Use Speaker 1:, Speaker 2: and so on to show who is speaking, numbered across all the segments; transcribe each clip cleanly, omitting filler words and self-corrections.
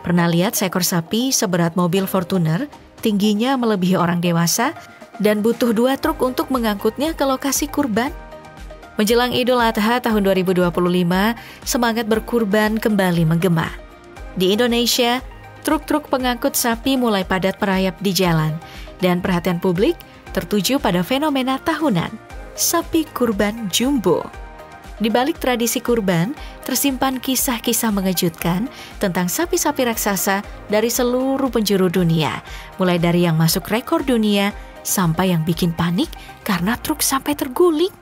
Speaker 1: Pernah lihat seekor sapi seberat mobil Fortuner, tingginya melebihi orang dewasa, dan butuh 2 truk untuk mengangkutnya ke lokasi kurban? Menjelang Idul Adha tahun 2025, semangat berkurban kembali menggema. Di Indonesia, truk-truk pengangkut sapi mulai padat merayap di jalan, dan perhatian publik tertuju pada fenomena tahunan, sapi kurban jumbo. Di balik tradisi kurban, tersimpan kisah-kisah mengejutkan tentang sapi-sapi raksasa dari seluruh penjuru dunia, mulai dari yang masuk rekor dunia sampai yang bikin panik karena truk sampai terguling.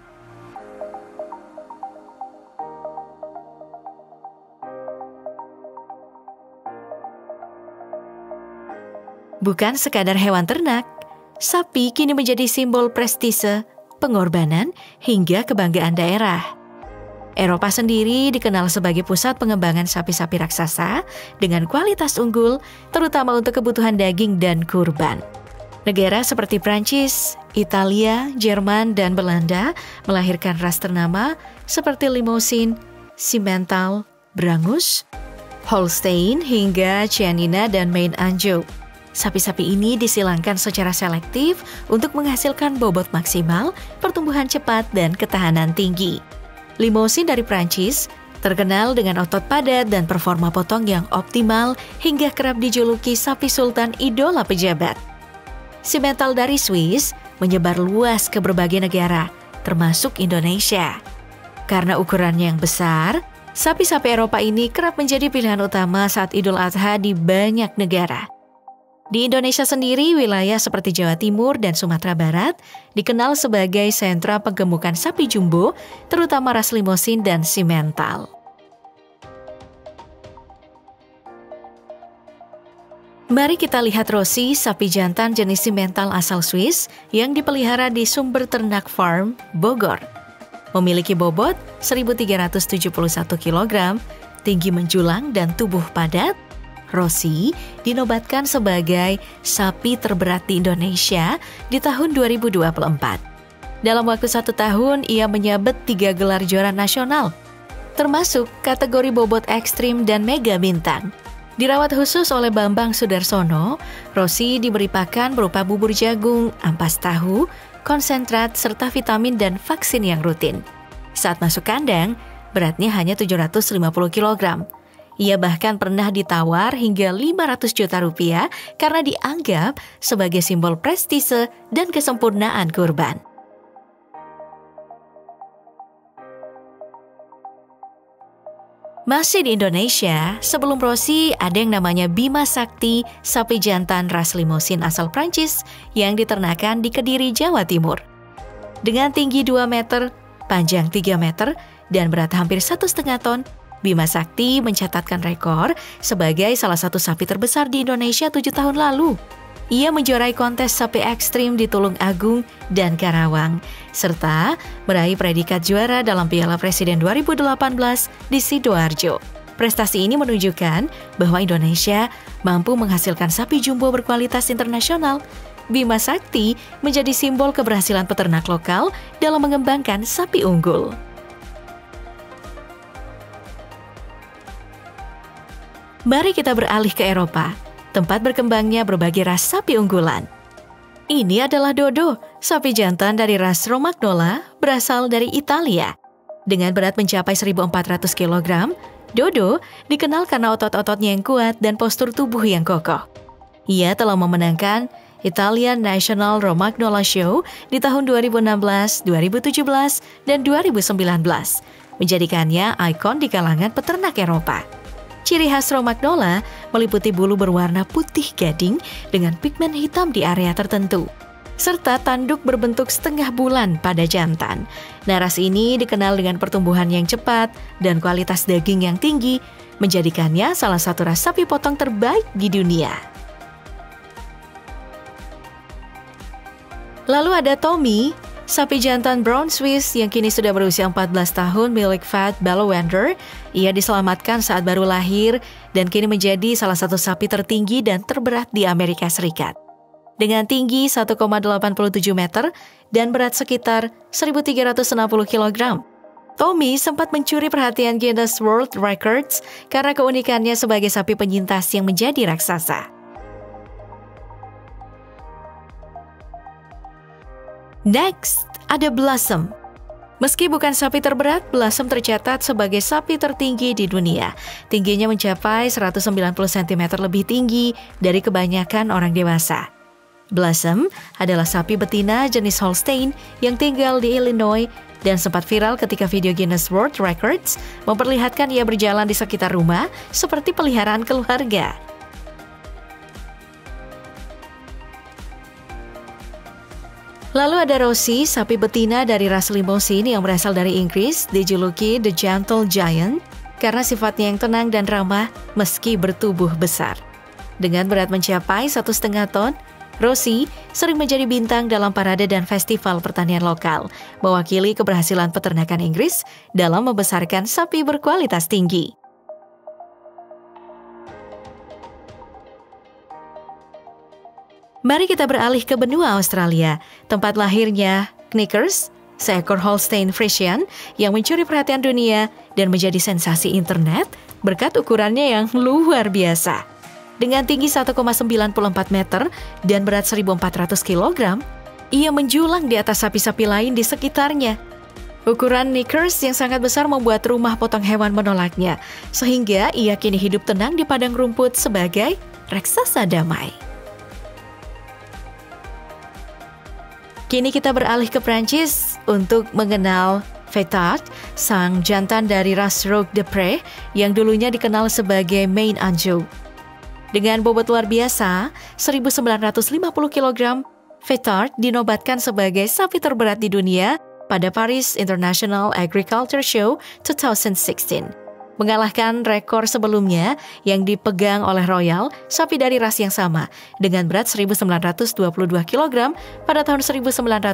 Speaker 1: Bukan sekadar hewan ternak, sapi kini menjadi simbol prestise, pengorbanan, hingga kebanggaan daerah. Eropa sendiri dikenal sebagai pusat pengembangan sapi-sapi raksasa dengan kualitas unggul, terutama untuk kebutuhan daging dan kurban. Negara seperti Prancis, Italia, Jerman, dan Belanda melahirkan ras ternama seperti Limousin, Simmental, Brangus, Holstein, hingga Chianina dan Maine Anjou. Sapi-sapi ini disilangkan secara selektif untuk menghasilkan bobot maksimal, pertumbuhan cepat, dan ketahanan tinggi. Limousin dari Prancis terkenal dengan otot padat dan performa potong yang optimal hingga kerap dijuluki sapi sultan idola pejabat. Simmental dari Swiss menyebar luas ke berbagai negara, termasuk Indonesia. Karena ukurannya yang besar, sapi-sapi Eropa ini kerap menjadi pilihan utama saat Idul Adha di banyak negara. Di Indonesia sendiri, wilayah seperti Jawa Timur dan Sumatera Barat dikenal sebagai sentra penggemukan sapi jumbo, terutama ras Limousin dan Simmental. Mari kita lihat Rosie, sapi jantan jenis Simmental asal Swiss yang dipelihara di Sumber Ternak Farm, Bogor. Memiliki bobot 1.371 kg, tinggi menjulang dan tubuh padat, Rosie dinobatkan sebagai sapi terberat di Indonesia di tahun 2024. Dalam waktu 1 tahun, ia menyabet 3 gelar juara nasional, termasuk kategori bobot ekstrim dan mega bintang. Dirawat khusus oleh Bambang Sudarsono, Rosie diberi pakan berupa bubur jagung, ampas tahu, konsentrat, serta vitamin dan vaksin yang rutin. Saat masuk kandang, beratnya hanya 750 kg. Ia bahkan pernah ditawar hingga 500 juta rupiah karena dianggap sebagai simbol prestise dan kesempurnaan kurban. Masih di Indonesia, sebelum Rosie ada yang namanya Bima Sakti, sapi jantan ras Limousin asal Prancis yang diternakan di Kediri, Jawa Timur. Dengan tinggi 2 meter, panjang 3 meter, dan berat hampir 1,5 ton, Bima Sakti mencatatkan rekor sebagai salah satu sapi terbesar di Indonesia 7 tahun lalu. Ia menjuarai kontes sapi ekstrim di Tulung Agung dan Karawang, serta meraih predikat juara dalam Piala Presiden 2018 di Sidoarjo. Prestasi ini menunjukkan bahwa Indonesia mampu menghasilkan sapi jumbo berkualitas internasional. Bima Sakti menjadi simbol keberhasilan peternak lokal dalam mengembangkan sapi unggul. Mari kita beralih ke Eropa, tempat berkembangnya berbagai ras sapi unggulan. Ini adalah Dodo, sapi jantan dari ras Romagnola berasal dari Italia. Dengan berat mencapai 1.400 kg, Dodo dikenal karena otot-ototnya yang kuat dan postur tubuh yang kokoh. Ia telah memenangkan Italian National Romagnola Show di tahun 2016, 2017, dan 2019, menjadikannya ikon di kalangan peternak Eropa. Ciri khas Romagnola meliputi bulu berwarna putih gading dengan pigmen hitam di area tertentu, serta tanduk berbentuk setengah bulan pada jantan. Ras ini dikenal dengan pertumbuhan yang cepat dan kualitas daging yang tinggi, menjadikannya salah satu ras sapi potong terbaik di dunia. Lalu ada Tommy, sapi jantan Brown Swiss yang kini sudah berusia 14 tahun milik Fat Bellwether. Ia diselamatkan saat baru lahir dan kini menjadi salah satu sapi tertinggi dan terberat di Amerika Serikat. Dengan tinggi 1,87 meter dan berat sekitar 1.360 kg. Tommy sempat mencuri perhatian Guinness World Records karena keunikannya sebagai sapi penyintas yang menjadi raksasa. Next, ada Blossom. Meski bukan sapi terberat, Blossom tercatat sebagai sapi tertinggi di dunia. Tingginya mencapai 190 cm lebih tinggi dari kebanyakan orang dewasa. Blossom adalah sapi betina jenis Holstein yang tinggal di Illinois dan sempat viral ketika video Guinness World Records memperlihatkan ia berjalan di sekitar rumah seperti peliharaan keluarga. Lalu ada Rosie, sapi betina dari ras Limousin yang berasal dari Inggris, dijuluki The Gentle Giant karena sifatnya yang tenang dan ramah meski bertubuh besar. Dengan berat mencapai 1,5 ton, Rosie sering menjadi bintang dalam parade dan festival pertanian lokal, mewakili keberhasilan peternakan Inggris dalam membesarkan sapi berkualitas tinggi. Mari kita beralih ke benua Australia, tempat lahirnya Knickers, seekor Holstein Friesian yang mencuri perhatian dunia dan menjadi sensasi internet berkat ukurannya yang luar biasa. Dengan tinggi 1,94 meter dan berat 1.400 kg, ia menjulang di atas sapi-sapi lain di sekitarnya. Ukuran Knickers yang sangat besar membuat rumah potong hewan menolaknya, sehingga ia kini hidup tenang di padang rumput sebagai raksasa damai. Kini kita beralih ke Prancis untuk mengenal Fetard, sang jantan dari ras Rogue de Pré yang dulunya dikenal sebagai Maine Anjou. Dengan bobot luar biasa, 1.950 kg, Fetard dinobatkan sebagai sapi terberat di dunia pada Paris International Agriculture Show 2016. Mengalahkan rekor sebelumnya yang dipegang oleh Royal, sapi dari ras yang sama, dengan berat 1.922 kg pada tahun 1987.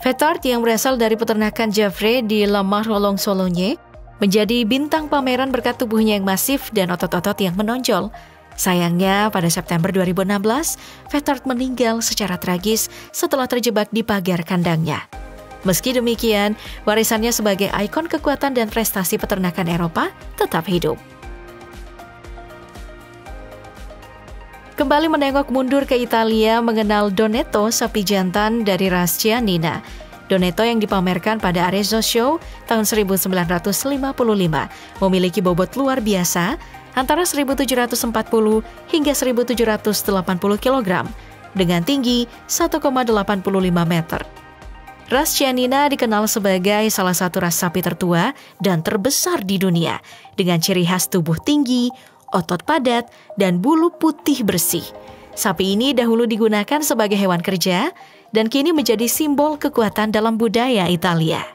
Speaker 1: Fetard yang berasal dari peternakan Javre di La Marche-Rolong-Sologne menjadi bintang pameran berkat tubuhnya yang masif dan otot-otot yang menonjol. Sayangnya, pada September 2016, Fetard meninggal secara tragis setelah terjebak di pagar kandangnya. Meski demikian, warisannya sebagai ikon kekuatan dan prestasi peternakan Eropa tetap hidup. Kembali menengok mundur ke Italia mengenal Donetto, sapi jantan dari ras Chianina. Donetto yang dipamerkan pada Arezzo Show tahun 1955 memiliki bobot luar biasa antara 1.740 hingga 1.780 kg dengan tinggi 1,85 meter. Ras Chianina dikenal sebagai salah satu ras sapi tertua dan terbesar di dunia, dengan ciri khas tubuh tinggi, otot padat, dan bulu putih bersih. Sapi ini dahulu digunakan sebagai hewan kerja, dan kini menjadi simbol kekuatan dalam budaya Italia.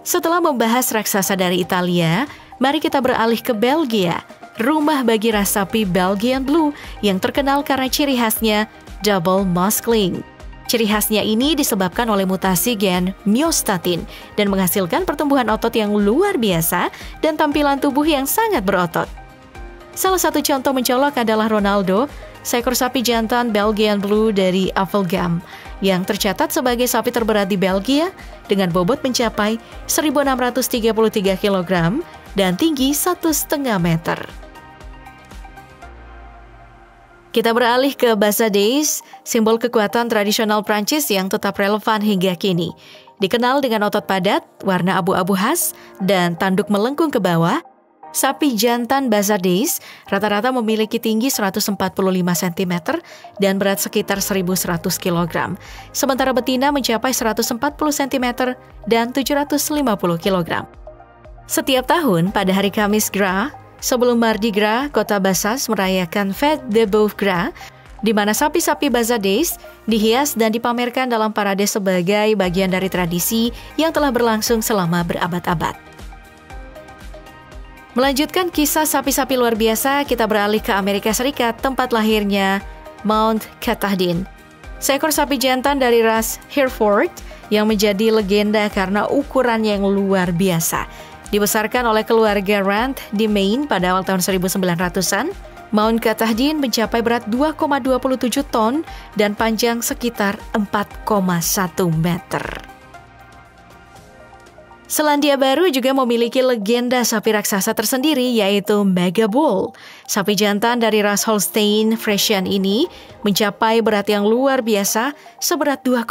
Speaker 1: Setelah membahas raksasa dari Italia, mari kita beralih ke Belgia, rumah bagi ras sapi Belgian Blue yang terkenal karena ciri khasnya double muscling. Ciri khasnya ini disebabkan oleh mutasi gen myostatin dan menghasilkan pertumbuhan otot yang luar biasa dan tampilan tubuh yang sangat berotot. Salah satu contoh mencolok adalah Ronaldo, seekor sapi jantan Belgian Blue dari Avelgem, yang tercatat sebagai sapi terberat di Belgia dengan bobot mencapai 1.633 kg dan tinggi 1,5 meter. Kita beralih ke Bazadais, simbol kekuatan tradisional Prancis yang tetap relevan hingga kini. Dikenal dengan otot padat, warna abu-abu khas, dan tanduk melengkung ke bawah, sapi jantan Bazadais rata-rata memiliki tinggi 145 cm dan berat sekitar 1.100 kg. Sementara betina mencapai 140 cm dan 750 kg. Setiap tahun pada hari Kamis Gras, sebelum Mardi Gras, kota Bazas merayakan Fête de Bœuf Gras, di mana sapi-sapi Bazadais dihias dan dipamerkan dalam parade sebagai bagian dari tradisi yang telah berlangsung selama berabad-abad. Melanjutkan kisah sapi-sapi luar biasa, kita beralih ke Amerika Serikat, tempat lahirnya Mount Katahdin. Seekor sapi jantan dari ras Hereford yang menjadi legenda karena ukurannya yang luar biasa. Dibesarkan oleh keluarga Rand di Maine pada awal tahun 1900-an, Mount Katahdin mencapai berat 2,27 ton dan panjang sekitar 4,1 meter. Selandia Baru juga memiliki legenda sapi raksasa tersendiri, yaitu Mega Bull. Sapi jantan dari ras Holstein Friesian ini mencapai berat yang luar biasa seberat 2,1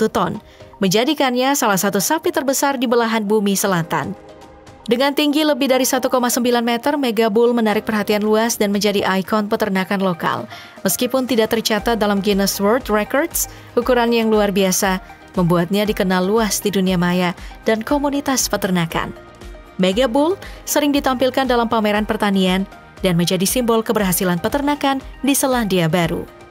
Speaker 1: ton, menjadikannya salah satu sapi terbesar di belahan bumi selatan. Dengan tinggi lebih dari 1,9 meter, Mega Bull menarik perhatian luas dan menjadi ikon peternakan lokal. Meskipun tidak tercatat dalam Guinness World Records, ukuran yang luar biasa membuatnya dikenal luas di dunia maya dan komunitas peternakan. Mega Bull sering ditampilkan dalam pameran pertanian dan menjadi simbol keberhasilan peternakan di Selandia Baru.